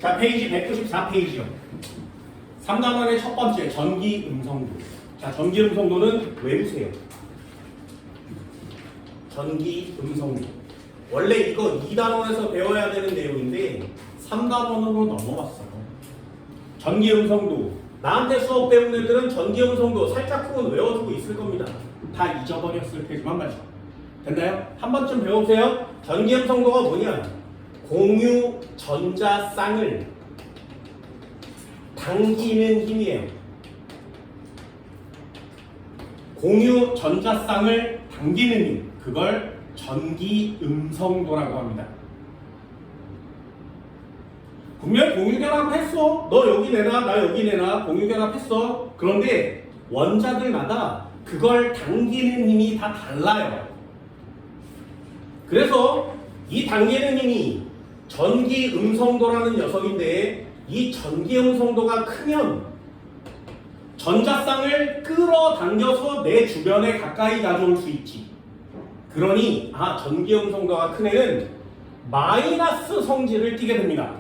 자, 페이지 194페이지요. 3단원의 첫 번째, 전기 음성도. 자, 전기 음성도는 외우세요. 전기 음성도. 원래 이거 2단원에서 배워야 되는 내용인데 3단원으로 넘어갔어요. 전기 음성도. 나한테 수업 배운 애들은 전기 음성도 살짝쿵은 외워두고 있을 겁니다. 다 잊어버렸을 테지만 말이죠. 됐나요? 한 번쯤 배워보세요. 전기 음성도가 뭐냐? 공유 전자쌍을 당기는 힘이에요. 공유 전자쌍을 당기는 힘. 그걸 전기 음성도라고 합니다. 분명 공유결합했어. 너 여기 내놔, 나 여기 내놔. 공유결합했어. 그런데 원자들마다 그걸 당기는 힘이 다 달라요. 그래서 이 당기는 힘이 전기 음성도라는 녀석인데 이 전기 음성도가 크면 전자쌍을 끌어당겨서 내 주변에 가까이 가져올 수 있지. 그러니 전기 음성도가 큰 애는 마이너스 성질을 띠게 됩니다.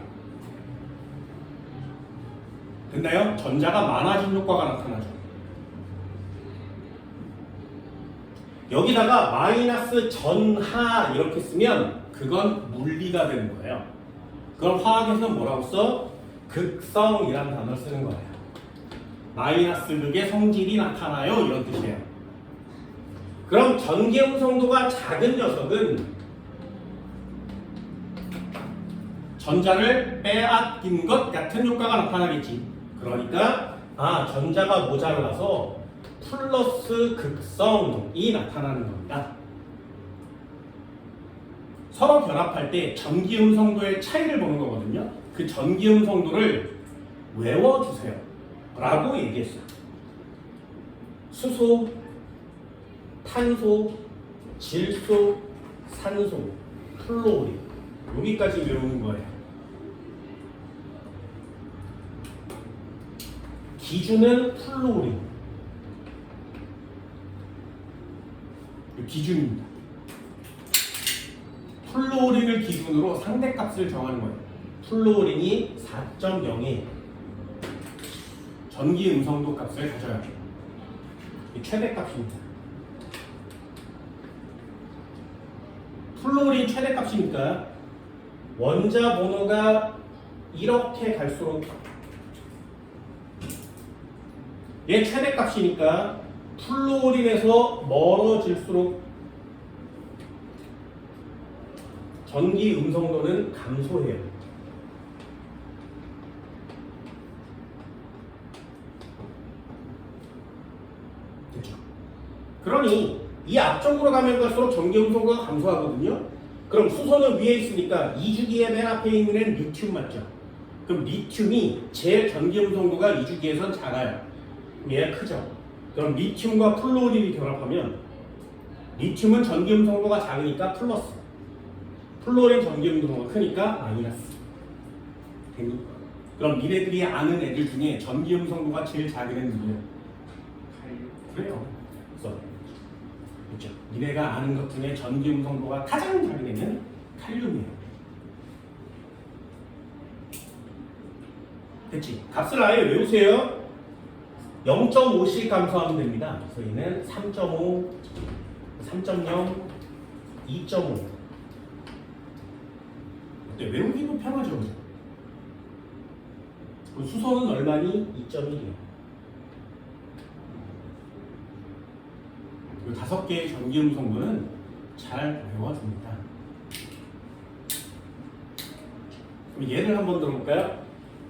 됐나요? 전자가 많아진 효과가 나타나죠. 여기다가 마이너스 전하 이렇게 쓰면 그건 물리가 되는 거예요. 그럼 화학에서는 뭐라고 써? 극성이라는 단어를 쓰는 거예요. 마이너스 극의 성질이 나타나요 이런 뜻이에요. 그럼 전기 음성도가 작은 녀석은 전자를 빼앗긴 것 같은 효과가 나타나겠지. 그러니까 전자가 모자라서 플러스 극성이 나타나는 겁니다. 서로 결합할 때 전기 음성도의 차이를 보는 거거든요. 그 전기 음성도를 외워주세요 라고 얘기했어요. 수소, 탄소, 질소, 산소, 플로린 여기까지 외우는 거예요. 기준은 플로린. 기준입니다. 플로린을 기준으로 상대값을 정하는 거예요. 플로린이 4.0에 전기 음성도 값을 가져야 돼요. 최대값입니다. 플로린 최대값이니까 원자 번호가 이렇게 갈수록 얘 최대값이니까 플로린에서 멀어질수록 전기 음성도는 감소해요. 됐죠? 그러니 이 앞쪽으로 가면 갈수록 전기 음성도가 감소하거든요. 그럼 수소는 위에 있으니까 2주기의 맨 앞에 있는 애는 리튬 맞죠? 그럼 리튬이 제일 전기 음성도가 2주기에선 작아요. 얘가 크죠? 그럼 리튬과 플로린이 결합하면 리튬은 전기 음성도가 작으니까 플러스, 플로린 전기 음성도가 크니까 마이너스. 됐니? 그럼 니네들이 아는 애들 중에 전기 음성도가 제일 작은 애는 누구예요? 그래요. 그래서 그렇죠? 니네가 아는 것 중에 전기 음성도가 가장 작은 애는 칼륨이에요. 됐지? 값을 아예 외우세요. 0.5씩 감소하면 됩니다. 저희는 3.5, 3.0, 2.5. 어때? 외우기도 편하죠. 수소는 얼마니? 2.1이에요. 이 5개의 전기 음성도는 잘 외워줍니다. 그럼 얘를 한번 들어볼까요?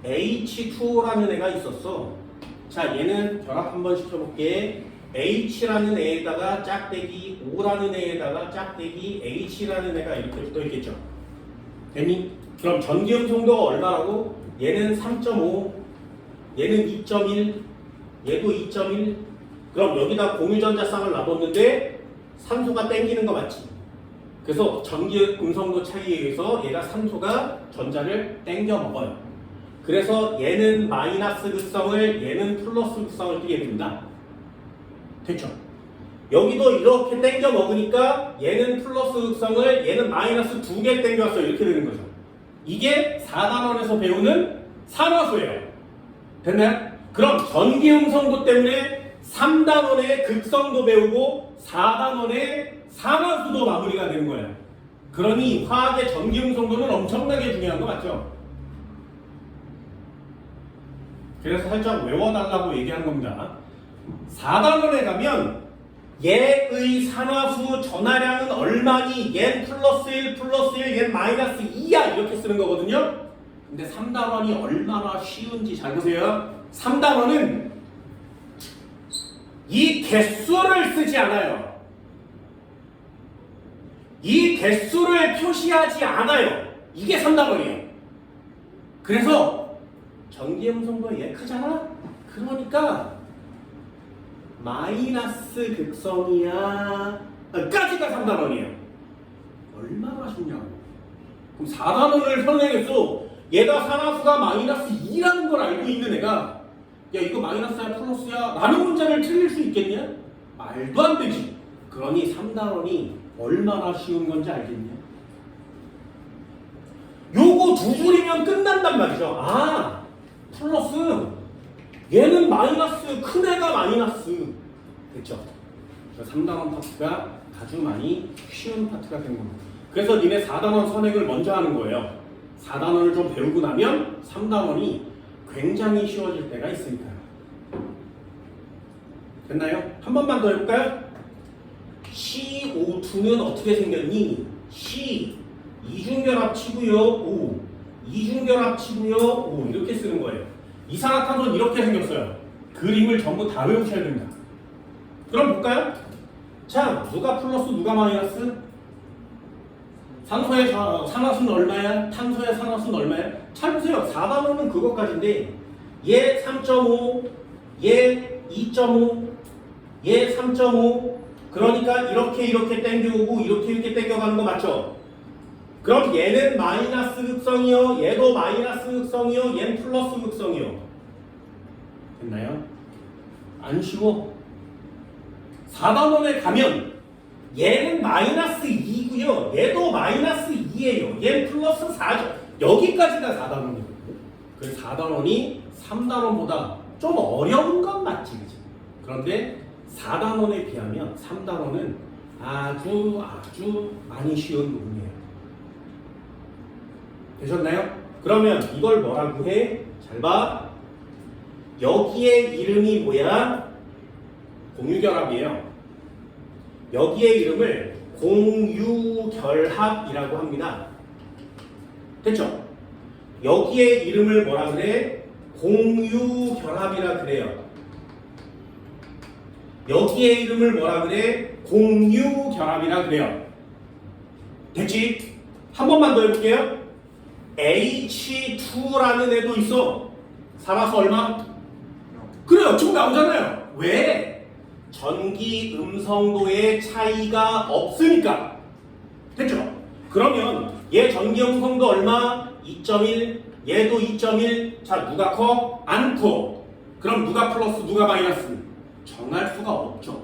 H2O라는 애가 있었어. 자, 얘는 결합 한번 시켜볼게. H라는 애에다가 짝대기, O라는 애에다가 짝대기, H라는 애가 이렇게 붙어있겠죠. 됐니? 그럼 전기 음성도가 얼마라고? 얘는 3.5, 얘는 2.1, 얘도 2.1. 그럼 여기다 공유전자쌍을 놔뒀는데 산소가 땡기는 거 맞지? 그래서 전기 음성도 차이에 의해서 얘가 산소가 전자를 땡겨 먹어요. 그래서 얘는 마이너스 극성을, 얘는 플러스 극성을 띠게 됩니다. 됐죠? 여기도 이렇게 땡겨 먹으니까 얘는 플러스 극성을, 얘는 마이너스 2개 땡겨왔어요. 이렇게 되는 거죠. 이게 4단원에서 배우는 산화수예요. 됐나요? 그럼 전기음성도 때문에 3단원의 극성도 배우고 4단원의 산화수도 마무리가 되는 거예요. 그러니 화학의 전기음성도는 엄청나게 중요한 거 맞죠? 그래서 살짝 외워달라고 얘기한 겁니다. 4단원에 가면 얘의 산화수 전하량은 얼마니? 얜 플러스 1 플러스 1, 얜 마이너스 2야 이렇게 쓰는 거거든요. 근데 3단원이 얼마나 쉬운지 잘 보세요. 3단원은 이 개수를 쓰지 않아요. 이 개수를 표시하지 않아요. 이게 3단원이에요. 그래서 전기음성도 얘 크잖아? 그러니까 마이너스 극성이야 까지가 3단원이에요. 얼마나 쉽냐고. 그럼 4단원을 선행했어. 얘가 산화수가 마이너스 2라는 걸 알고 있는 애가 야 이거 마이너스야 플러스야 라는 문제를 틀릴 수 있겠냐? 말도 안 되지. 그러니 3단원이 얼마나 쉬운 건지 알겠냐? 요거 두 줄이면 끝난단 말이죠. 아 플러스 얘는 마이너스 큰 애가 마이너스 됐죠? 3단원 파트가 아주 많이 쉬운 파트가 된 겁니다. 그래서 니네 4단원 선행을 먼저 하는 거예요. 4단원을 좀 배우고 나면 3단원이 굉장히 쉬워질 때가 있으니까요. 됐나요? 한 번만 더 해볼까요? CO2는 어떻게 생겼니? C 이중결합치고요. O 이중결합치고요. O 이렇게 쓰는 거예요. 이산화탄소는 이렇게 생겼어요. 그림을 전부 다 외우셔야 됩니다. 그럼 볼까요? 자, 누가 플러스 누가 마이너스? 산소의 산화수는 얼마야? 탄소의 산화수는 얼마야? 잘 보세요. 4단원은 그것까지인데 얘 3.5, 얘 2.5, 얘 3.5 그러니까 이렇게 땡겨오고 이렇게 땡겨가는 거 맞죠? 그럼 얘는 마이너스 극성이요. 얘도 마이너스 극성이요. 얘는 플러스 극성이요. 됐나요? 안 쉬워. 4단원에 가면 얘는 마이너스 2고요. 얘도 마이너스 2예요. 얘는 플러스 4죠. 여기까지가 4단원이거든요. 그래서 4단원이 3단원보다 좀 어려운 건 맞지. 그치? 그런데 4단원에 비하면 3단원은 아주 많이 쉬운 부분이에요. 되셨나요? 그러면 이걸 뭐라고 해? 잘 봐. 여기에 이름이 뭐야? 공유결합이에요. 여기에 이름을 공유결합이라고 합니다. 됐죠? 여기에 이름을 뭐라 그래? 공유결합이라 그래요. 여기에 이름을 뭐라 그래? 공유결합이라 그래요. 됐지? 한 번만 더 해볼게요. H2라는 애도 있어. 산화수 얼마? 그래요. 지금 나오잖아요. 왜? 전기 음성도의 차이가 없으니까. 됐죠? 그러면 얘 전기 음성도 얼마? 2.1 얘도 2.1 자 누가 커? 안 커. 그럼 누가 플러스 누가 마이너스? 정할 수가 없죠.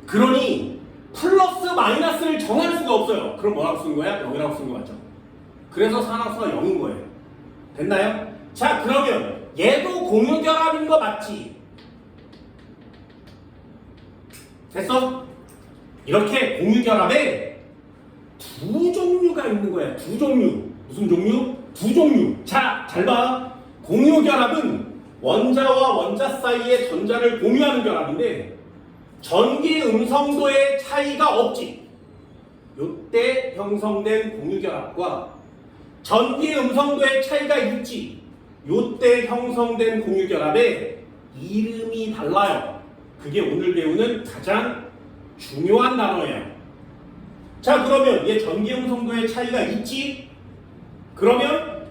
그러니 플러스 마이너스를 정할 수가 없어요. 그럼 뭐라고 쓴 거야? 0이라고 쓴 거 맞죠? 그래서 산화수가 0인 거예요. 됐나요? 자 그러면 얘도 공유결합인 거 맞지? 됐어? 이렇게 공유결합에 두 종류가 있는 거야. 두 종류. 무슨 종류? 두 종류. 자, 잘 봐. 공유결합은 원자와 원자 사이의 전자를 공유하는 결합인데 전기 음성도의 차이가 없지. 요때 형성된 공유결합과 전기 음성도의 차이가 있지. 요때 형성된 공유결합의 이름이 달라요. 그게 오늘 배우는 가장 중요한 단어예요. 자 그러면 얘 전기 음성도의 차이가 있지? 그러면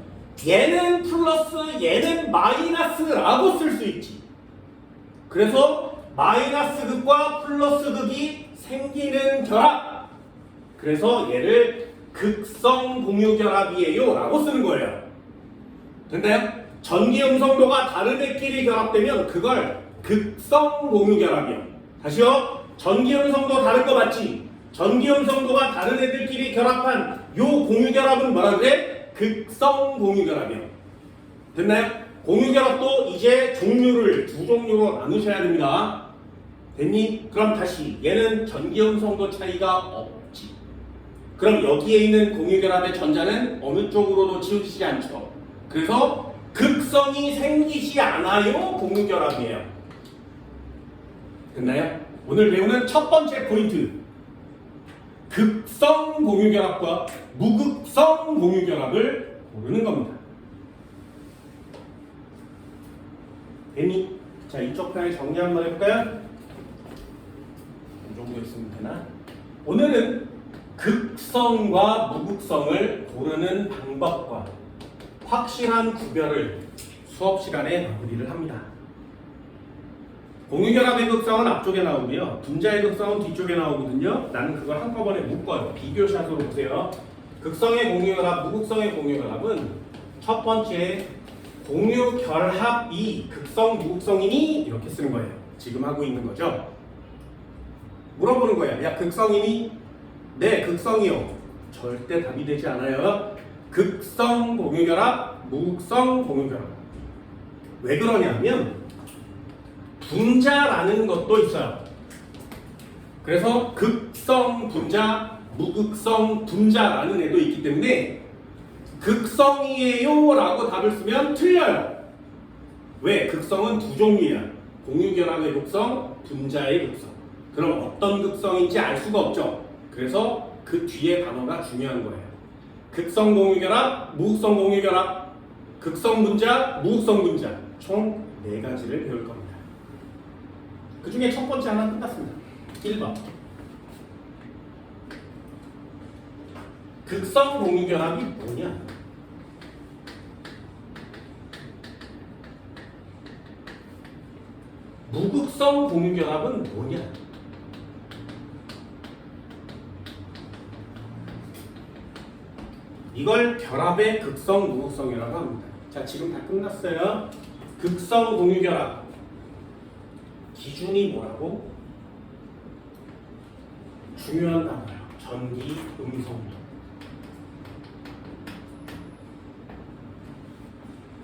얘는 플러스 얘는 마이너스라고 쓸 수 있지. 그래서 마이너스 극과 플러스 극이 생기는 결합. 그래서 얘를 극성 공유결합이에요 라고 쓰는 거예요. 됐나요? 전기 음성도가 다른 애끼리 결합되면 그걸 극성 공유결합이요. 다시요. 전기 음성도 다른 거 맞지? 전기 음성도가 다른 애들끼리 결합한 요 공유결합은 뭐라 그래? 극성 공유결합이요. 됐나요? 공유결합도 이제 종류를 두 종류로 나누셔야 됩니다. 됐니? 그럼 다시 얘는 전기음성도 차이가 없지. 그럼 여기에 있는 공유결합의 전자는 어느 쪽으로도 치우치지 않죠. 그래서 극성이 생기지 않아요. 공유결합이에요. 됐나요? 오늘 배우는 첫 번째 포인트. 극성 공유결합과 무극성 공유결합을 고르는 겁니다. 됐니? 자, 이쪽 편에 정리 한번 해볼까요? 이 정도 있으면 되나? 오늘은 극성과 무극성을 고르는 방법과 확실한 구별을 수업 시간에 마무리를 합니다. 공유결합의 극성은 앞쪽에 나오고요. 분자의 극성은 뒤쪽에 나오거든요. 나는 그걸 한꺼번에 묶어요. 비교샷으로 보세요. 극성의 공유결합, 무극성의 공유결합은 첫 번째 공유결합이 극성, 무극성이니? 이렇게 쓰는 거예요. 지금 하고 있는 거죠. 물어보는 거예요. 야, 극성이니? 네, 극성이요. 절대 답이 되지 않아요. 극성 공유결합, 무극성 공유결합. 왜 그러냐면 분자라는 것도 있어요. 그래서 극성 분자, 무극성 분자라는 애도 있기 때문에 극성이에요 라고 답을 쓰면 틀려요. 왜? 극성은 두 종류야. 공유결합의 극성, 분자의 극성. 그럼 어떤 극성인지 알 수가 없죠. 그래서 그 뒤에 단어가 중요한 거예요. 극성 공유결합, 무극성 공유결합, 극성 분자, 무극성 분자. 총 4가지를 배울 겁니다. 그 중에 첫 번째 하나 끝났습니다. 1번. 극성 공유결합이 뭐냐? 무극성 공유결합은 뭐냐? 이걸 결합의 극성, 무극성이라고 합니다. 자, 지금 다 끝났어요. 극성 공유결합. 기준이 뭐라고? 중요한 단어예요. 전기, 음성도.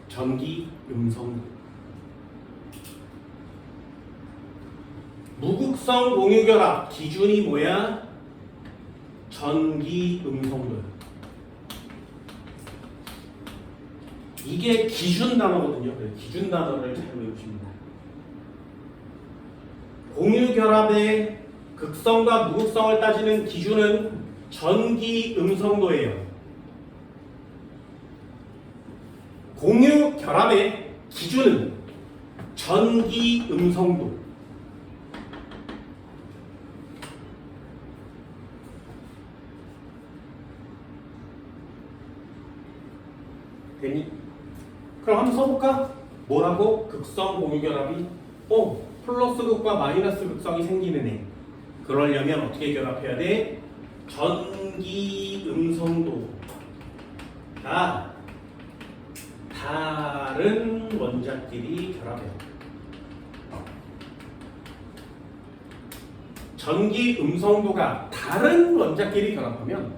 전기, 음성도. 무극성 공유결합 기준이 뭐야? 전기, 음성도. 이게 기준 단어거든요. 기준 단어를 잘 외우시면 돼요. 공유결합의 극성과 무극성을 따지는 기준은 전기, 음성도예요. 공유결합의 기준은 전기, 음성도. 되니? 그럼 한번 써볼까? 뭐라고? 극성 공유결합이 플러스 극과 마이너스 극성이 생기는 애. 그러려면 어떻게 결합해야 돼? 전기, 음성도가 다른 원자끼리 결합해요. 전기, 음성도가 다른 원자끼리 결합하면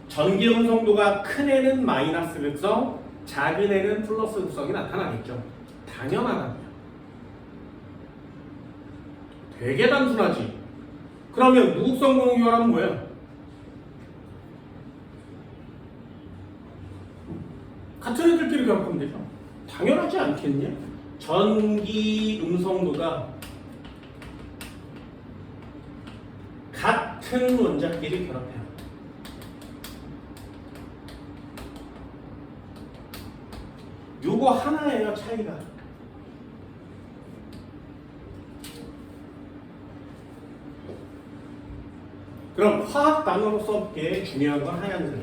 전기, 음성도가 큰 애는 마이너스 극성, 작은 애는 플러스 극성이 나타나겠죠. 당연하다고요. 되게 단순하지. 그러면 무극성 공유결합은 뭐예요? 같은 애들끼리 결합하면 되죠. 당연하지 않겠냐? 전기, 음성도가 같은 원자끼리 결합해요. 요거 하나예요, 차이가. 그럼 화학 단어로 써볼게. 중요한 건 하얀색.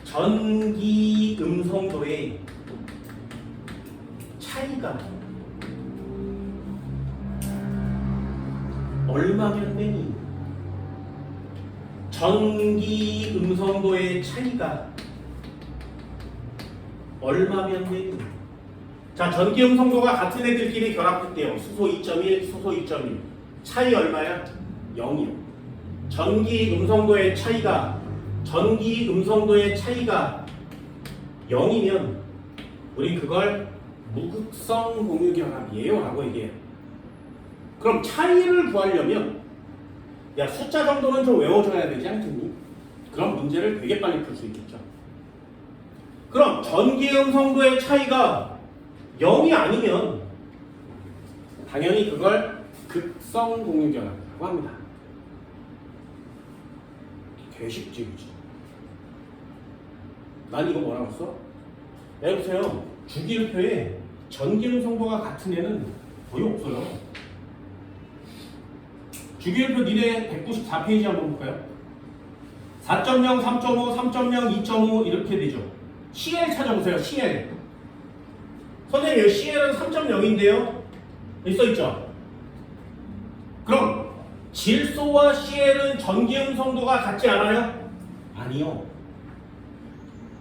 전기, 음성도의 차이가 얼마면 되니? 전기, 음성도의 차이가 얼마면 되니? 자, 전기, 음성도가 같은 애들끼리 결합했대요. 수소 2.1, 수소 2.1. 차이 얼마야? 0이요. 전기, 음성도의 차이가 전기 음성도의 차이가 0이면 우린 그걸 무극성 공유결합이에요 라고 얘기해요. 그럼 차이를 구하려면 야 숫자 정도는 좀 외워줘야 되지 않겠니? 그럼 문제를 되게 빨리 풀 수 있겠죠. 그럼 전기 음성도의 차이가 0이 아니면 당연히 그걸 극성 공유결합이라고 합니다. 되게 쉽지, 그치? 난 이거 뭐라고 써? 야, 보세요. 주기율표에 전기 음성도가 같은 애는 거의 없어요. 주기율표 니네 194페이지 한번 볼까요? 4.0, 3.5, 3.0, 2.5 이렇게 되죠. CL 찾아보세요. CL. 선생님, 여기 CL은 3.0인데요. 여기 써있죠? 그럼 질소와 CL은 전기 음성도가 같지 않아요? 아니요.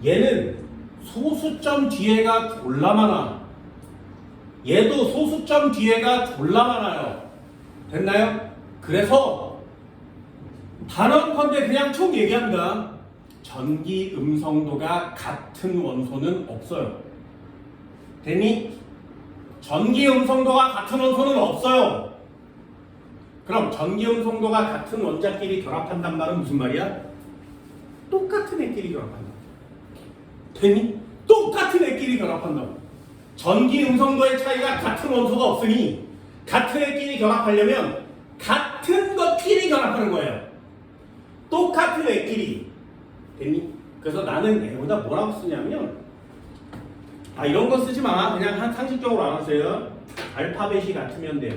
얘는 소수점 뒤에가 졸라 많아. 얘도 소수점 뒤에가 졸라 많아요. 됐나요? 그래서 단언컨대 그냥 총 얘기합니다. 전기 음성도가 같은 원소는 없어요. 됐니? 전기 음성도가 같은 원소는 없어요. 그럼 전기 음성도가 같은 원자끼리 결합한단 말은 무슨 말이야? 똑같은 애끼리 결합한다. 됐니? 똑같은 애끼리 결합한다고. 전기 음성도의 차이가 같은 원소가 없으니 같은 애끼리 결합하려면 같은 것끼리 결합하는 거예요. 똑같은 애끼리. 됐니? 그래서 나는 얘보다 뭐라고 쓰냐면 이런 거 쓰지 마. 그냥 한 상식적으로 알아서요. 알파벳이 같으면 돼요.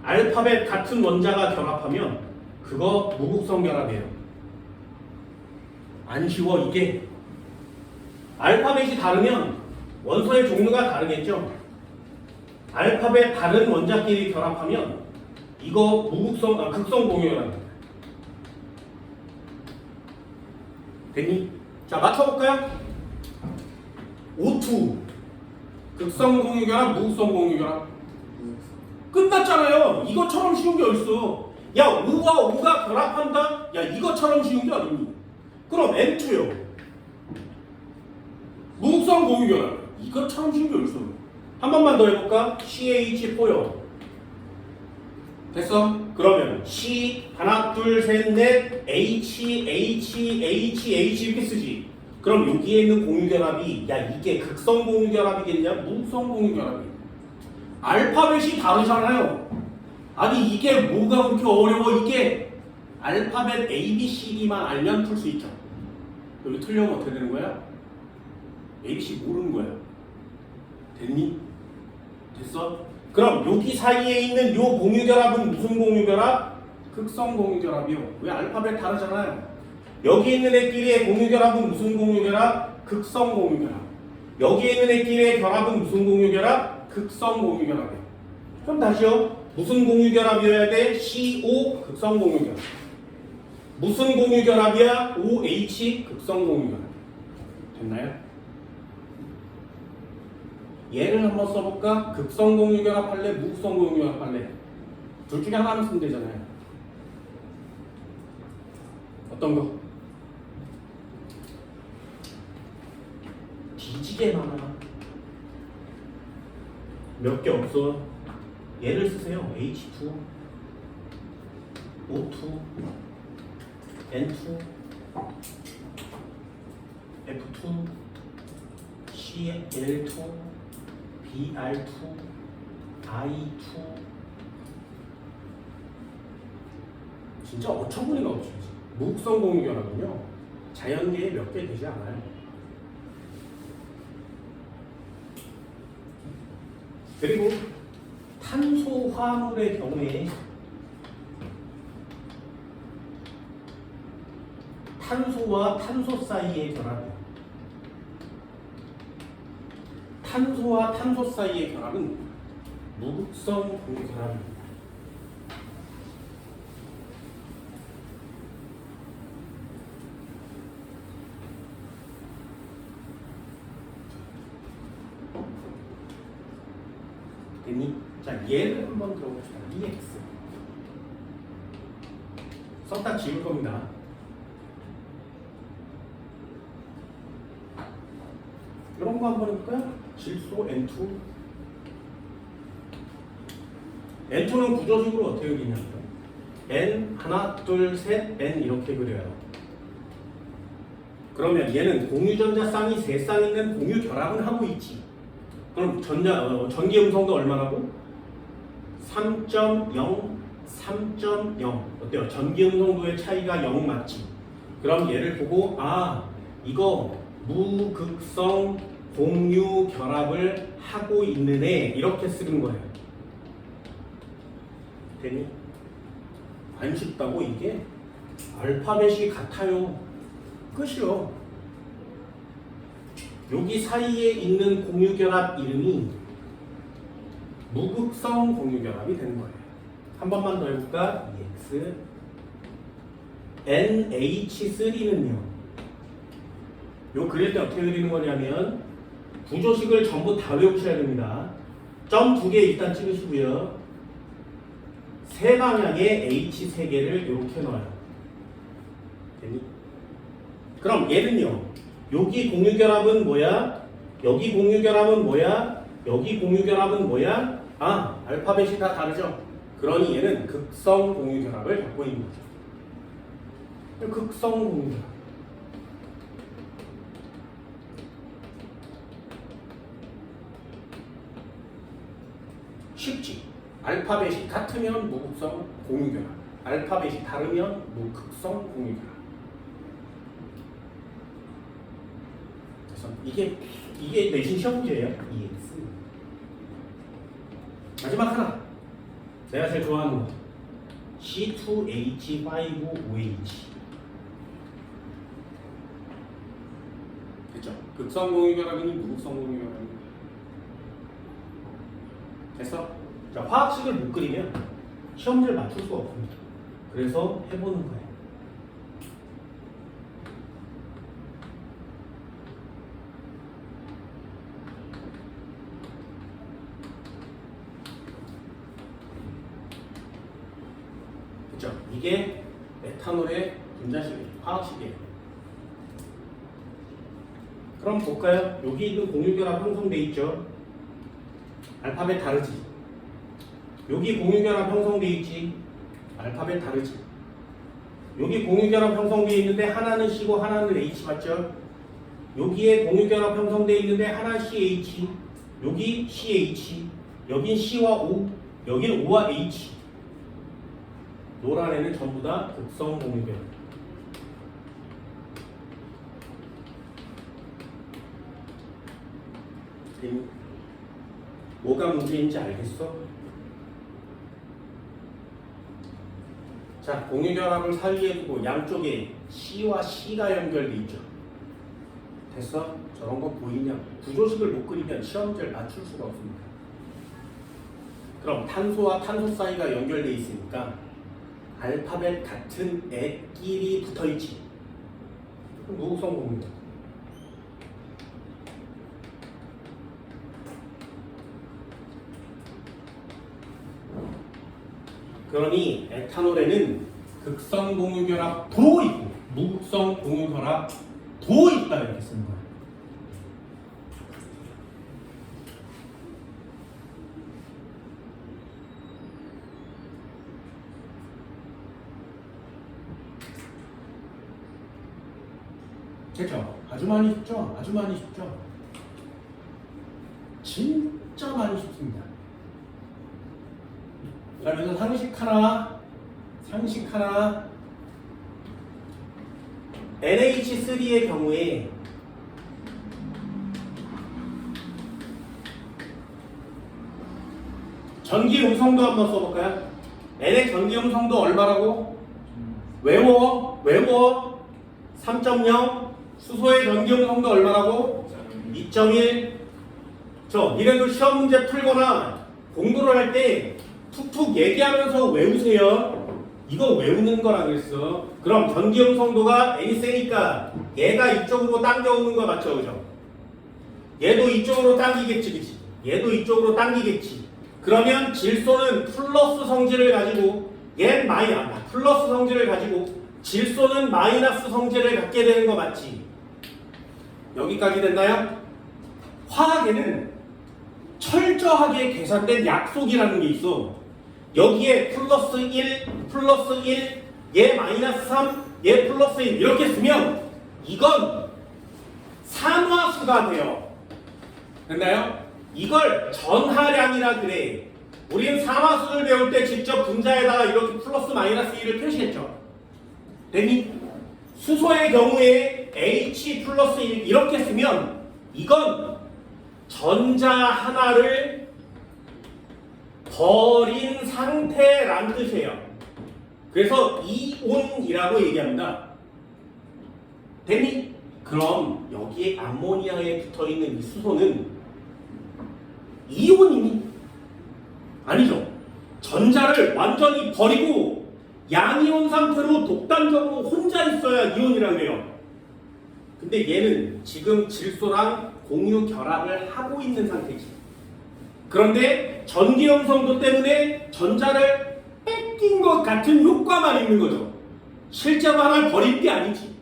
알파벳 같은 원자가 결합하면 그거 무극성 결합이에요. 안 쉬워 이게. 알파벳이 다르면 원소의 종류가 다르겠죠. 알파벳 다른 원자끼리 결합하면 이거 극성 공유결합입니다. 됐니? 자, 맞춰볼까요? O2 극성 공유결합, 무극성 공유결합. 끝났잖아요. 이것처럼 쉬운 게 어딨어. 야, 5와 5가 결합한다? 야, 이것처럼 쉬운 게 어딨니? 그럼 N2요. 무극성 공유결합. 이것처럼 쉬운 게 어딨어. 한 번만 더 해볼까? CH4요. 됐어? 그러면 C 하나 둘 셋 넷 H 이렇게 쓰지. 그럼 여기에 있는 공유결합이 야 이게 극성 공유결합이겠냐? 무극성 공유결합이야. 알파벳이 다르잖아요. 아니 이게 뭐가 그렇게 어려워? 이게 알파벳 A, B, C, D만 알면 풀 수 있죠. 여기 틀려면 어떻게 되는 거야? A, B, C 모르는 거야. 됐니? 됐어? 그럼 여기 사이에 있는 요 공유결합은 무슨 공유결합? 극성 공유결합이요. 왜 알파벳 다르잖아요. 여기 있는 애끼리의 공유결합은 무슨 공유결합? 극성 공유결합. 여기 있는 애끼리의 결합은 무슨 공유결합? 극성 공유결합이에요. 그럼 다시요. 무슨 공유결합이어야 돼? CO 극성 공유결합. 무슨 공유결합이야? OH 극성 공유결합. 됐나요? 얘를 한번 써볼까? 극성 공유결합 할래? 무극성 공유결합 할래? 둘 중에 하나는 쓰면 되잖아요. 어떤 거? 뒤지게 많아. 몇 개 없어. 얘를 쓰세요. H2, O2, N2, F2, CL2, BR2, I2. 진짜 어처구니가 없지. 무극성 공유결합은요 자연계에 몇 개 되지 않아요. 그리고 탄소 화물의 경우에 탄소와 탄소 사이의 결합, 탄소와 탄소 사이의 결합은 무극성 공유결합입니다. 됐니? 자, 얘를 한번 들어봅시다. EX. 썼다 지울 겁니다. 이런 거 한번 해볼까요? 질소 N2. N2는 구조식으로 어떻게 그리냐면 N 하나 둘 셋 N 이렇게 그려요. 그러면 얘는 공유전자 쌍이 3쌍 있는 공유 결합은 하고 있지. 그럼 전기 음성도 얼마라고? 3.0, 3.0. 어때요? 전기 음성도의 차이가 0 맞지? 그럼 얘를 보고 이거 무극성 공유 결합을 하고 있는 애 이렇게 쓰는 거예요. 되니? 안 쉽다고 이게? 알파벳이 같아요. 끝이요. 여기 사이에 있는 공유결합 이름이 무극성 공유결합이 되는 거예요. 한 번만 더 해볼까? EX NH3는요. 요 그릴 때 어떻게 그리는 거냐면 구조식을 전부 다 외우셔야 됩니다. 점 2개 일단 찍으시고요. 세 방향에 H 3개를 이렇게 넣어요. 됐니? 그럼 얘는요. 여기 공유결합은 뭐야? 여기 공유결합은 뭐야? 여기 공유결합은 뭐야? 알파벳이 다 다르죠? 그러니 얘는 극성 공유결합을 갖고 있는 거죠. 극성 공유결합. 쉽지? 알파벳이 같으면 무극성 공유결합. 알파벳이 다르면 무극성 공유결합. 이게 내신 시험 문제예요. EX. 마지막 하나. 내가 제일 좋아하는 거. C2H5OH. 됐죠? 극성 공유결합이니 무극성 공유결합이니. 됐어? 자, 화학식을 못 그리면 시험 문제를 맞출 수가 없습니다. 그래서 해보는 거예요. 그렇죠? 이게 에탄올의 분자식이에요. 화학식이에요. 그럼 볼까요? 여기 있는 공유결합 형성돼 있죠? 알파벳 다르지? 여기 공유결합 형성돼 있지? 알파벳 다르지? 여기 공유결합 형성돼 있는데 하나는 C고 하나는 H 맞죠? 여기에 공유결합 형성돼 있는데 하나 CH, 여기 CH, 여긴 C와 O, 여긴 O와 H. 노란 애는 전부 다 극성 공유결합. 뭐가 문제인지 알겠어? 자, 공유결합을 사이에 두고 양쪽에 C와 C가 연결돼 있죠. 됐어? 저런 거 보이냐? 구조식을 못 그리면 시험 문제를 맞출 수가 없습니다. 그럼 탄소와 탄소 사이가 연결돼 있으니까 알파벳 같은 애끼리 붙어있지. 무극성 공유결합. 그러니 에탄올에는 극성 공유결합도 있고 무극성 공유결합도 있다 이렇게 쓰는 거예요. 됐죠? 아주 많이 쉽죠? 아주 많이 쉽죠? 진짜 많이 쉽습니다. 그러면서 상식 하나 NH3의 경우에 전기 음성도 한번 써볼까요? N의 전기 음성도 얼마라고? 외워 3.0. 수소의 전기 음성도 얼마라고? 2.1. 니네도 시험 문제 풀거나 공부를 할 때 툭툭 얘기하면서 외우세요. 이거 외우는 거라 그랬어. 그럼 전기 음성도가 N이 세니까 얘가 이쪽으로 당겨오는 거 맞죠? 그죠? 얘도 이쪽으로 당기겠지, 얘도 이쪽으로 당기겠지. 그러면 질소는 플러스 성질을 가지고 얘는 플러스 성질을 가지고 질소는 마이너스 성질을 갖게 되는 거 맞지? 여기까지 됐나요? 화학에는 철저하게 계산된 약속이라는 게 있어. 여기에 플러스 1, 플러스 1, 얘 마이너스 3, 얘 플러스 1 이렇게 쓰면 이건 산화수가 돼요. 됐나요? 이걸 전하량이라 그래. 우린 산화수를 배울 때 직접 분자에다가 이렇게 플러스 마이너스 1을 표시했죠. 됐니? 수소의 경우에 H 플러스 1 이렇게 쓰면 이건 전자 하나를 버린 상태란 뜻이에요. 그래서 이온이라고 얘기합니다. 됐니? 그럼 여기에 암모니아에 붙어있는 이 수소는 이온이니? 아니죠. 전자를 완전히 버리고 양이온 상태로 독단적으로 혼자 있어야 이온이라고 해요. 근데 얘는 지금 질소랑 공유 결합을 하고 있는 상태지. 그런데 전기 음성도 때문에 전자를 뺏긴 것 같은 효과만 있는 거죠. 실제로 하나를 버린 게 아니지.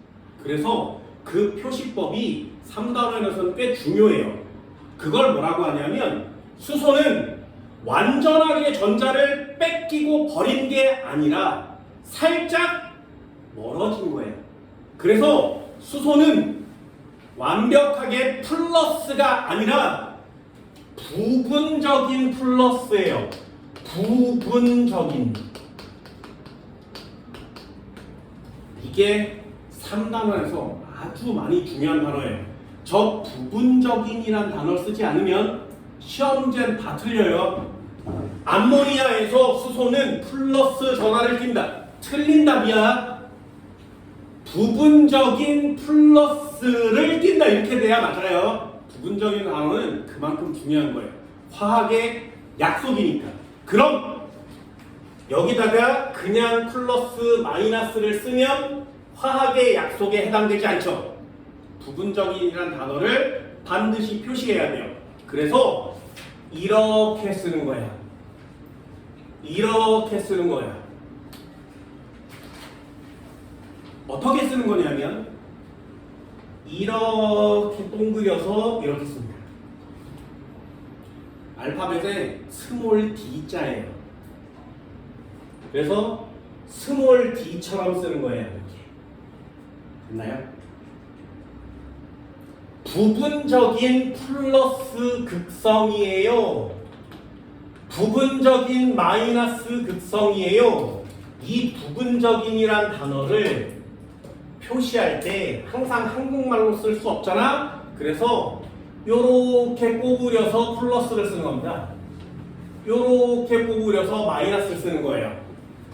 그래서 그 표시법이 3단원에서는 꽤 중요해요. 그걸 뭐라고 하냐면 수소는 완전하게 전자를 뺏기고 버린 게 아니라 살짝 멀어진 거예요. 그래서 수소는 완벽하게 플러스가 아니라 부분적인 플러스예요. 부분적인. 이게 3단원에서 아주 많이 중요한 단어예요. 저 부분적인이란 단어를 쓰지 않으면 시험 문제는 다 틀려요. 암모니아에서 수소는 플러스 전하를 띈다. 틀린 답이야. 부분적인 플러스를 띈다. 이렇게 돼야 맞아요. 부분적인 단어는 그만큼 중요한 거예요. 화학의 약속이니까. 그럼 여기다가 그냥 플러스 마이너스를 쓰면 화학의 약속에 해당되지 않죠. 부분적인이라는 단어를 반드시 표시해야 돼요. 그래서 이렇게 쓰는 거야. 이렇게 쓰는 거야. 어떻게 쓰는 거냐면 이렇게 동그려서 이렇게 씁니다. 알파벳에 스몰 d자예요. 그래서 스몰 d처럼 쓰는 거예요. 이렇게. 됐나요? 부분적인 플러스 극성이에요. 부분적인 마이너스 극성이에요. 이 부분적인이란 단어를 표시할 때 항상 한국말로 쓸 수 없잖아. 그래서 요렇게 꼬부려서 플러스를 쓰는 겁니다. 요렇게 꼬부려서 마이너스를 쓰는 거예요.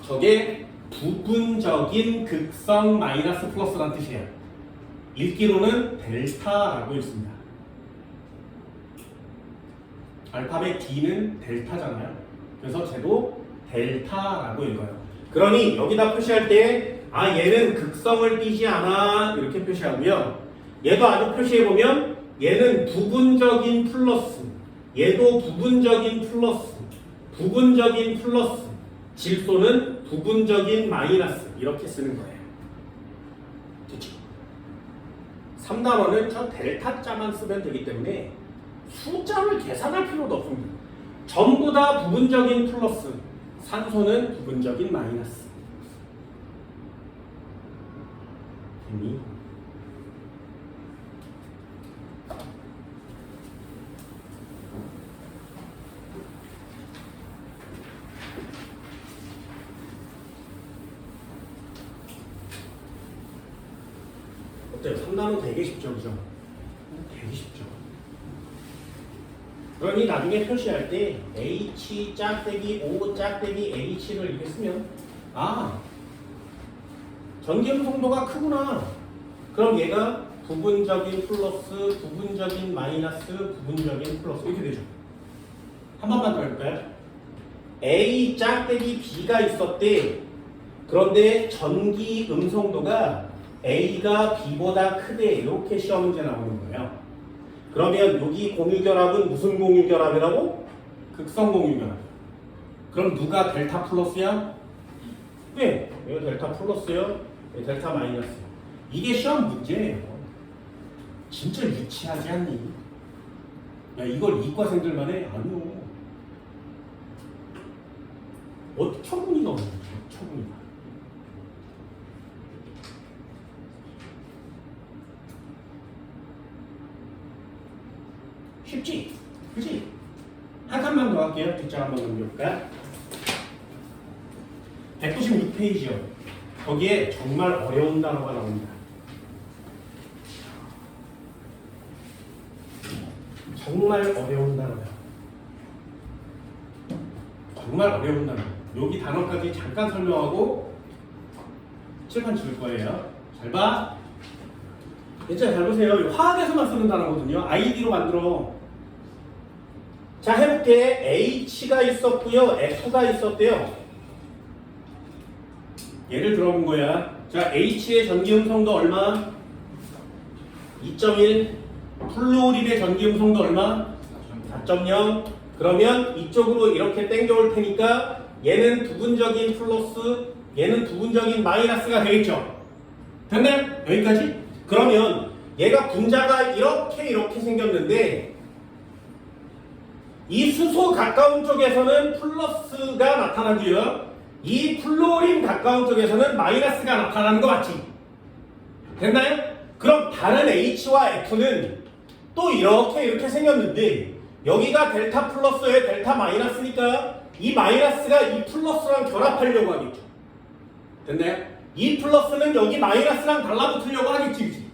저게 부분적인 극성 마이너스 플러스라는 뜻이에요. 읽기로는 델타라고 읽습니다. 알파벳 D는 델타잖아요. 그래서 쟤도 델타라고 읽어요. 그러니 여기다 표시할 때 얘는 극성을 띠지 않아 이렇게 표시하고요. 얘도 아주 표시해보면 얘는 부분적인 플러스, 얘도 부분적인 플러스, 부분적인 플러스, 질소는 부분적인 마이너스 이렇게 쓰는 거예요. 그렇죠? 3단원은 저 델타자만 쓰면 되기 때문에 숫자를 계산할 필요도 없습니다. 전부 다 부분적인 플러스, 산소는 부분적인 마이너스. 어때요? 3단원 되게 쉽죠, 그죠? 되게 쉽죠. 그러니 나중에 표시할 때 H 짝대기 O 짝대기 H를 이렇게 쓰면 전기음 성도가 크구나. 그럼 얘가 부분적인 플러스, 부분적인 마이너스, 부분적인 플러스 이렇게 되죠. 한 번만 더 해볼까요? A 짝대기 B가 있었대. 그런데 전기 음성도가 A가 B보다 크대. 이렇게 시험 문제 나오는 거예요. 그러면 여기 공유결합은 무슨 공유결합이라고? 극성 공유결합. 그럼 누가 델타 플러스야? 네, 이거 델타 플러스요, 델타 마이너스. 이게 시험 문제예요. 진짜 유치하지 않니? 야, 이걸 이과생들만 해? 아니요. 처분이가 없는 거죠. 처분이가. 쉽지? 그치? 한 칸만 더 할게요. 뒷장 한번 넘겨볼까? 196페이지요. 거기에 정말 어려운 단어가 나옵니다. 정말 어려운 단어야. 정말 어려운 단어. 여기 단어까지 잠깐 설명하고 칠판 줄 거예요. 잘 봐. 진짜 잘 보세요. 화학에서만 쓰는 단어거든요. 아이디로 만들어. 자, 해볼게. H가 있었고요. F가 있었대요. 예를 들어본 거야. 자, H의 전기음성도 얼마? 2.1. 플루오린의 전기음성도 얼마? 4.0. 그러면 이쪽으로 이렇게 땡겨올 테니까 얘는 부분적인 플러스, 얘는 부분적인 마이너스가 되겠죠. 됐나요? 여기까지? 그러면 얘가 분자가 이렇게 생겼는데 이 수소 가까운 쪽에서는 플러스가 나타나고요. 이 플루오린 가까운 쪽에서는 마이너스가 나타나는 거 맞지? 됐나요? 그럼 다른 H와 F는 또 이렇게 생겼는데 여기가 델타 플러스에 델타 마이너스니까 이 마이너스가 이 플러스랑 결합하려고 하겠죠. 됐나요? 이 플러스는 여기 마이너스랑 달라붙으려고 하겠지, 그치?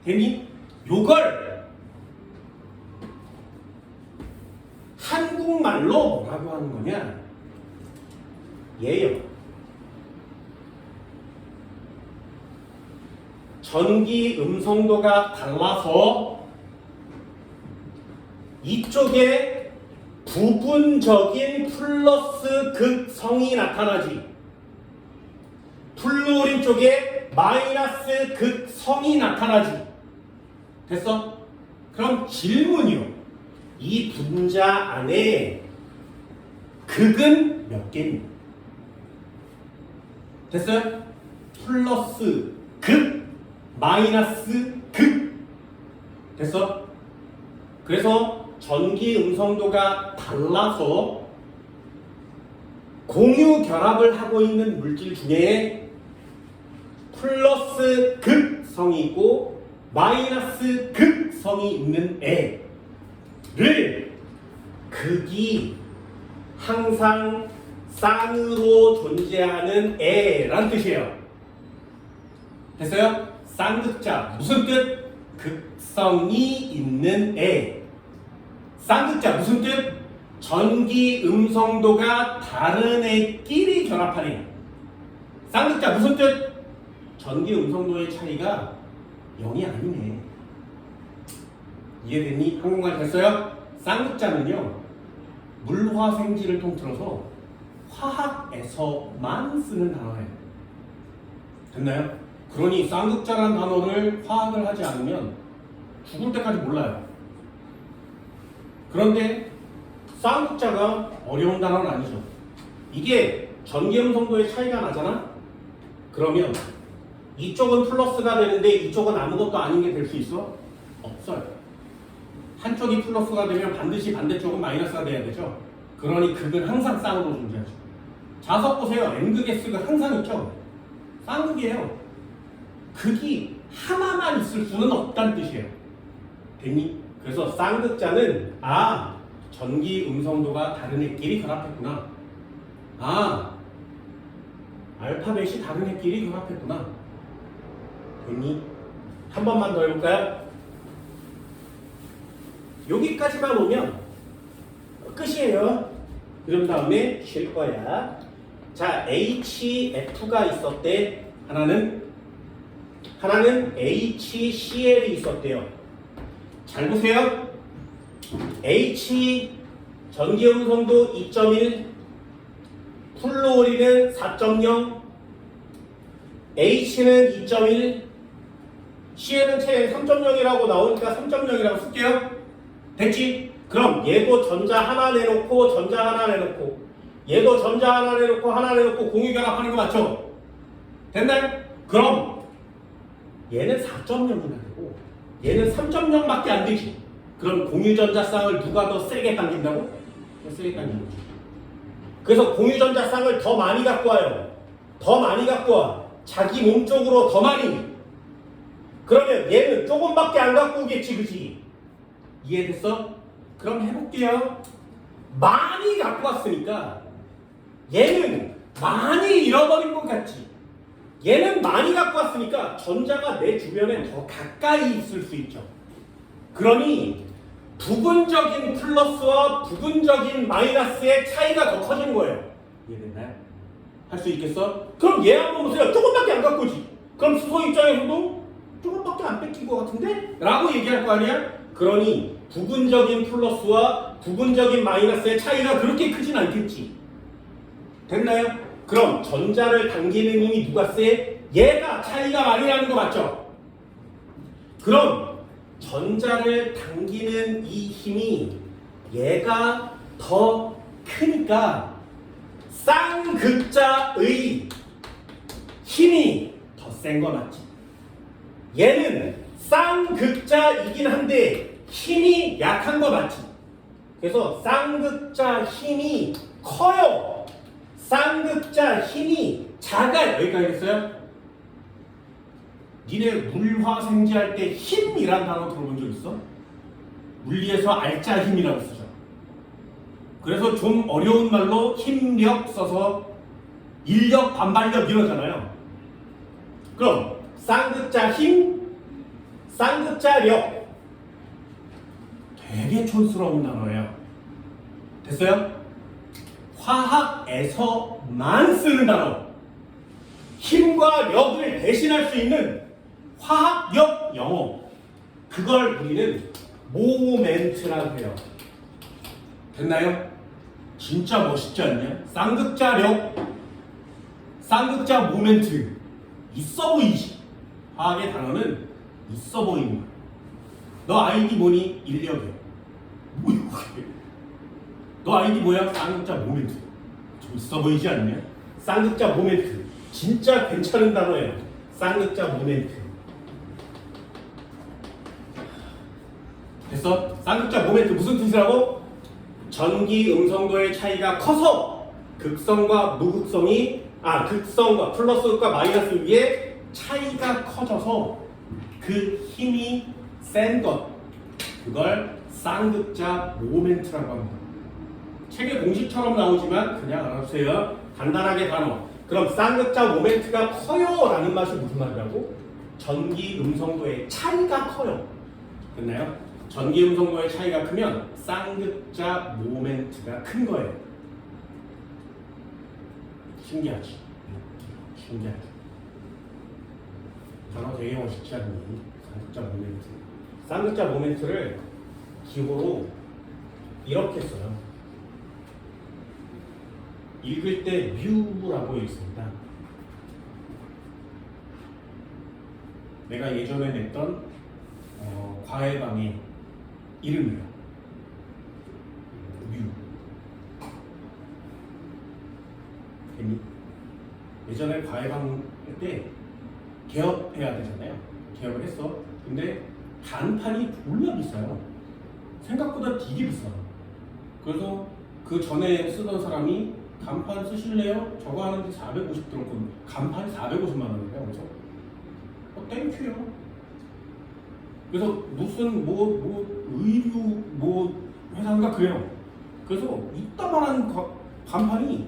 됐니? 요걸 한국말로 뭐라고 하는 거냐? 얘요. 전기 음성도가 달라서 이쪽에 부분적인 플러스 극성이 나타나지. 플루오린 쪽에 마이너스 극성이 나타나지. 됐어? 그럼 질문이요. 이 분자 안에 극은 몇 개니? 됐어요? 플러스 극, 마이너스 극. 됐어? 그래서 전기 음성도가 달라서 공유 결합을 하고 있는 물질 중에 플러스 극성이 있고 마이너스 극성이 있는 애를 극이 항상 쌍으로 존재하는 애란 뜻이에요. 됐어요? 쌍극자 무슨 뜻? 극성이 있는 애. 쌍극자 무슨 뜻? 전기 음성도가 다른 애끼리 결합하네. 쌍극자 무슨 뜻? 전기 음성도의 차이가 0이 아니네. 이해됐니? 한국말 됐어요? 쌍극자는요 물화생지를 통틀어서 화학에서만 쓰는 단어예요. 됐나요? 그러니 쌍극자라는 단어를 화학을 하지 않으면 죽을 때까지 몰라요. 그런데 쌍극자가 어려운 단어는 아니죠. 이게 전기음성도의 차이가 나잖아? 그러면 이쪽은 플러스가 되는데 이쪽은 아무것도 아닌 게 될 수 있어? 없어요. 한쪽이 플러스가 되면 반드시 반대쪽은 마이너스가 돼야 되죠. 그러니 극은 항상 쌍으로 존재하죠. 자석 보세요. N극, S극 항상 있죠. 쌍극이에요. 극이 하나만 있을 수는 없다는 뜻이에요. 됐니? 그래서 쌍극자는 전기 음성도가 다른 애끼리 결합했구나. 알파벳이 다른 애끼리 결합했구나. 됐니? 한 번만 더 해볼까요? 여기까지만 오면 끝이에요. 그럼 다음에 쉴 거야. 자, HF가 있었대. 하나는 HCl이 있었대요. 잘 보세요. H 전기음성도 2.1, 플루오린은 4.0, H는 2.1, Cl은 책 3.0이라고 나오니까 3.0이라고 쓸게요. 됐지? 그럼 얘도 전자 하나 내놓고 전자 하나 내놓고 얘도 전자 하나 내놓고 하나 내놓고 공유 결합하는 거 맞죠? 됐나요? 그럼 얘는 4.0이나 되고 얘는 3.0밖에 안 되지. 그럼 공유전자쌍을 누가 더 세게 당긴다고? 세게 당기는 거지. 그래서 공유전자쌍을 더 많이 갖고 와요. 더 많이 갖고 와. 자기 몸 쪽으로 더 많이. 그러면 얘는 조금밖에 안 갖고 오겠지, 그지? 이해됐어? 그럼 해볼게요. 많이 갖고 왔으니까 얘는 많이 잃어버린 것 같지. 얘는 많이 갖고 왔으니까 전자가 내 주변에 더 가까이 있을 수 있죠. 그러니 부분적인 플러스와 부분적인 마이너스의 차이가 더 커진 거예요. 이해됐나요? 할 수 있겠어? 그럼 얘 한번 보세요. 조금밖에 안 갖고 오지. 그럼 수소 입장에서도 조금밖에 안 뺏긴 것 같은데? 라고 얘기할 거 아니야? 그러니 부분적인 플러스와 부분적인 마이너스의 차이가 그렇게 크진 않겠지. 됐나요? 그럼 전자를 당기는 힘이 누가 세? 얘가 차이가 많이 나는 거 맞죠? 그럼 전자를 당기는 이 힘이 얘가 더 크니까 쌍극자의 힘이 더 센 거 맞지? 얘는 쌍극자이긴 한데 힘이 약한 거 맞지? 그래서 쌍극자 힘이 커요. 쌍극자 힘이 작아요. 여기까지 했어요? 니네 물화생지 할 때 힘이란 단어 들어본 적 있어? 물리에서 알짜 힘이라고 쓰죠. 그래서 좀 어려운 말로 힘력 써서 인력, 반발력 이러잖아요. 그럼 쌍극자 힘, 쌍극자력 되게 촌스러운 단어예요. 됐어요? 화학에서만 쓰는 단어. 힘과 력을 대신할 수 있는 화학력 영어. 그걸 우리는 모멘트라고 해요. 됐나요? 진짜 멋있지 않냐? 쌍극자력, 쌍극자 모멘트. 있어 보이지? 화학의 단어는 있어 보이는 거야. 너 아이디 뭐니? 인력이야. 뭐야 그게? 너 아이디 뭐야? 쌍극자 모멘트. 좀 있어 보이지 않냐? 쌍극자 모멘트. 진짜 괜찮은 단어예요. 쌍극자 모멘트. 됐어? 쌍극자 모멘트 무슨 뜻이라고? 전기 음성도의 차이가 커서 극성과 무극성이 극성과 플러스과 마이너스 위에 차이가 커져서 그 힘이 센 것, 그걸 쌍극자 모멘트라고 합니다. 책의 공식처럼 나오지만 그냥 알아주세요. 간단하게 단어. 그럼 쌍극자 모멘트가 커요 라는 맛이 무슨 말이라고? 전기 음성도의 차이가 커요. 됐나요? 전기 음성도의 차이가 크면 쌍극자 모멘트가 큰 거예요. 신기하지? 신기하지? 단어 되게 멋있지 않니? 쌍극자 모멘트. 쌍극자 모멘트를 기호로 이렇게 써요. 읽을 때 뮤라고 있습니다. 내가 예전에 냈던 과외방의 이름이에요. 뮤. 괜히 예전에 과외방 할 때 개업해야 되잖아요. 개업을 했어. 근데 간판이 졸라 비싸요. 생각보다 되게 비싸. 그래서 그 전에 쓰던 사람이 간판 쓰실래요? 저거 하는데 450 들었거든요. 간판이 450만 원이에요. 그래서 땡큐요. 그래서 무슨 의류 회사인가 그래요. 그래서 이따만한 간판이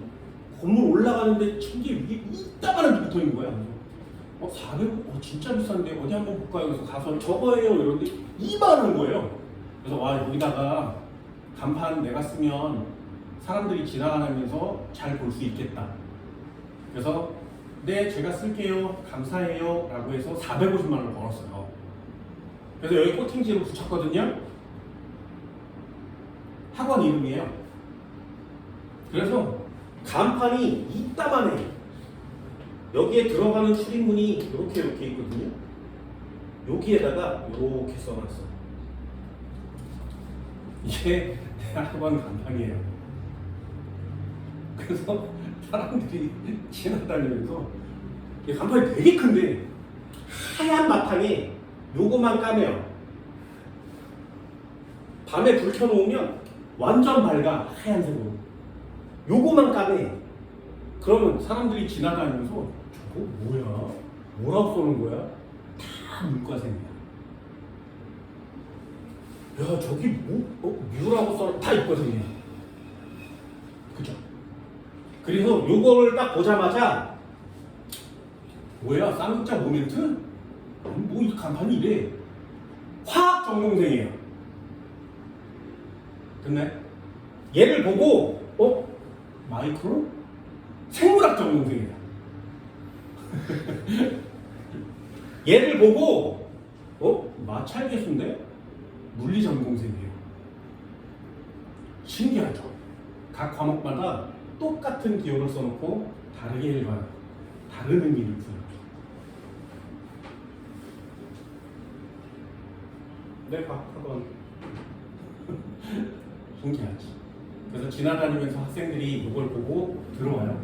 건물 올라가는데 천개 위에 이따만한 게 붙어 있는 거야. 400, 진짜 비싼데 어디 한번 볼까요? 그래서 가서 저거예요. 이러는데 2만 원 거예요. 그래서 와, 여기다가 간판 내가 쓰면 사람들이 지나가면서 잘 볼 수 있겠다. 그래서 네, 제가 쓸게요. 감사해요. 라고 해서 450만 원을 벌었어요. 그래서 여기 코팅지로 붙였거든요. 학원 이름이에요. 그래서 간판이 이따만해. 여기에 들어가는 출입문이 이렇게 있거든요. 여기에다가 이렇게 써놨어. 이게 대학원 간판이에요. 그래서 사람들이 지나다니면서 이 간판이 되게 큰데 하얀 바탕에 요거만 까매요. 밤에 불 켜놓으면 완전 밝아 하얀색으로. 요거만 까매. 그러면 사람들이 지나다니면서 저거 뭐야? 뭐라고 써는 거야? 다 문과생이야. 야 저기 뭐? 뮤라고 써? 다 문과생이야. 그죠? 그래서 요거를 딱 보자마자 뭐야? 쌍극자 모멘트? 뭐 이 간판이 이래? 화학 전공생이에요. 됐나요? 얘를 보고 마이크로? 생물학 전공생이에요. 얘를 보고 마찰계수인데? 물리 전공생이에요. 신기하죠? 각 과목마다 똑같은 기호를 써놓고 다르게 읽어요. 다른 의미를 부여해요. 내 과학학원 신기하지. 그래서 지나다니면서 학생들이 이걸 보고 들어와요.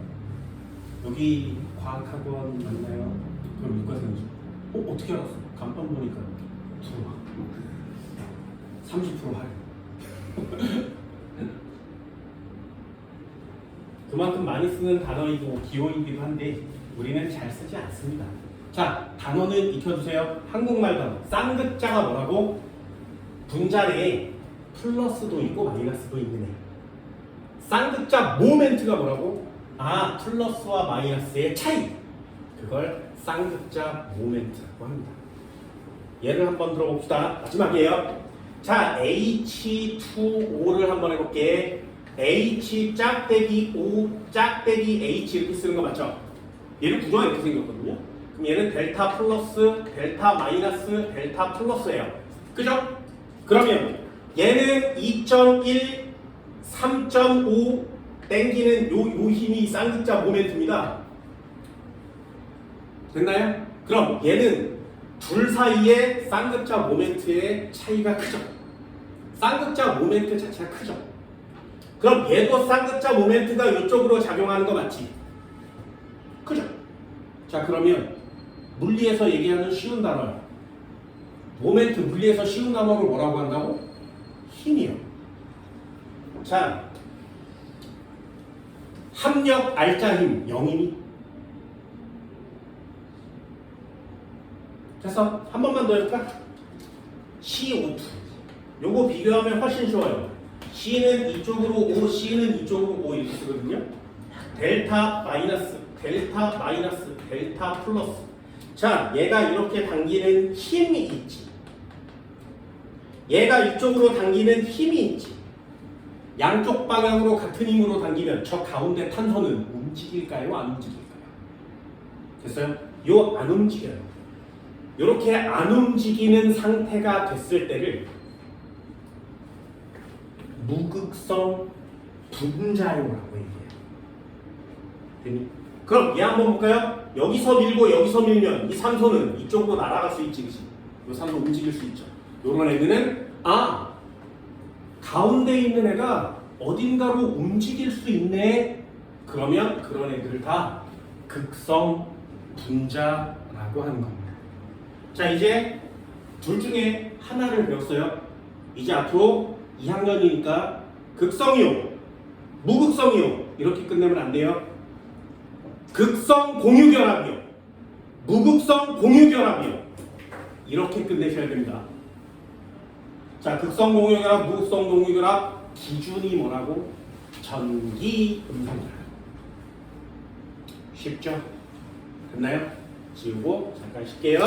여기 과학학원 맞나요? 그럼 이과생이죠. 어떻게 알았어? 간판 보니까 들어와. 30% 할인. 그만큼 많이 쓰는 단어이고 기호이기도 한데 우리는 잘 쓰지 않습니다. 자, 단어는 익혀주세요. 한국말 단어. 쌍극자가 뭐라고? 분자 내에 플러스도 있고 마이너스도 있는 애. 쌍극자 모멘트가 뭐라고? 플러스와 마이너스의 차이. 그걸 쌍극자 모멘트라고 합니다. 예를 한번 들어봅시다. 마지막이에요. 자, H2O를 한번 해볼게. H 짝대기 O 짝대기 H 이렇게 쓰는 거 맞죠? 얘는 구조가 이렇게 생겼거든요. 그럼 얘는 델타 플러스, 델타 마이너스, 델타 플러스예요. 그죠? 그러면 얘는 2.1, 3.5 땡기는 요 힘이 쌍극자 모멘트입니다. 됐나요? 그럼 얘는 둘 사이의 쌍극자 모멘트의 차이가 크죠. 쌍극자 모멘트 자체가 크죠. 그럼 얘도 쌍극자 모멘트가 이쪽으로 작용하는 거 맞지? 그죠? 자, 그러면 물리에서 얘기하는 쉬운 단어요. 모멘트, 물리에서 쉬운 단어를 뭐라고 한다고? 힘이요. 자, 합력 알짜 힘 0이니? 그래서 한 번만 더 해볼까? CO2 요거 비교하면 훨씬 쉬워요. C는 이쪽으로 O, C는 이쪽으로 O 이렇게 쓰거든요. 델타 마이너스, 델타 마이너스, 델타 플러스. 자, 얘가 이렇게 당기는 힘이 있지. 얘가 이쪽으로 당기는 힘이 있지. 양쪽 방향으로 같은 힘으로 당기면 저 가운데 탄소는 움직일까요? 안 움직일까요? 됐어요? 요 안 움직여요. 이렇게 안 움직이는 상태가 됐을 때를 무극성 분자용이라고 얘기해요. 됐니? 그럼 얘 한번 볼까요? 여기서 밀고 여기서 밀면 이 산소는 이쪽으로 날아갈 수 있지, 그치? 이 산소 움직일 수 있죠. 요런 애들은 가운데 있는 애가 어딘가로 움직일 수 있네. 그러면 그런 애들을 다 극성 분자라고 하는 겁니다. 자, 이제 둘 중에 하나를 배웠어요. 이제 앞으로 2학년이니까 극성이요, 무극성이요 이렇게 끝내면 안 돼요. 극성 공유결합이요, 무극성 공유결합이요 이렇게 끝내셔야 됩니다. 자, 극성 공유결합, 무극성 공유결합 기준이 뭐라고? 전기 음성결합. 쉽죠? 됐나요? 지우고 잠깐 쉴게요.